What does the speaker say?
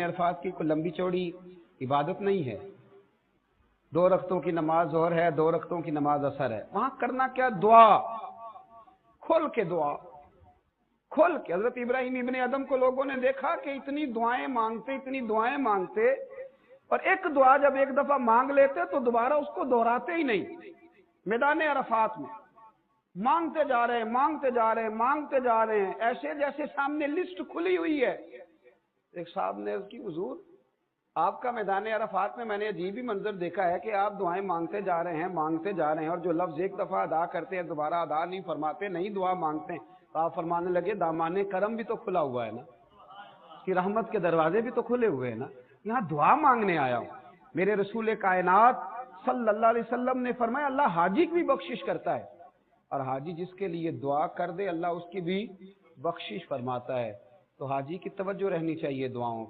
अरफात की कोई लंबी चौड़ी इबादत नहीं है। 2 रकतों की नमाज ज़ोहर है, 2 रकतों की नमाज असर है। वहां करना क्या, दुआ, खोल के दुआ, खोल के। हजरत इब्राहिम इब्ने अदम को लोगों ने देखा कि इतनी दुआएं मांगते, इतनी दुआएं मांगते, और एक दुआ जब एक दफा मांग लेते तो दोबारा उसको दोहराते ही नहीं। मैदान अरफात में मांगते जा रहे हैं, मांगते जा रहे हैं, मांगते जा रहे हैं, ऐसे जैसे सामने लिस्ट खुली हुई है। एक साहब ने उसकी, हुजूर आपका मैदान अरफात में मैंने अजीब ही मंजर देखा है कि आप दुआएं मांगते जा रहे हैं, मांगते जा रहे हैं, और जो लफ्ज एक दफा अदा करते हैं दोबारा अदा नहीं फरमाते, नहीं दुआ मांगते हैं। तो आप फरमाने लगे, दामाने करम भी तो खुला हुआ है ना, कि रहमत के दरवाजे भी तो खुले हुए हैं ना, यहाँ दुआ मांगने आया हूं। मेरे रसूल कायनात सल्लल्लाहु अलैहि वसल्लम ने फरमाया, अल्लाह हाजी की भी बख्शिश करता है, और हाजी जिसके लिए दुआ कर दे अल्लाह उसकी भी बख्शिश फरमाता है। तो हाजी की तवज्जो रहनी चाहिए दुआओं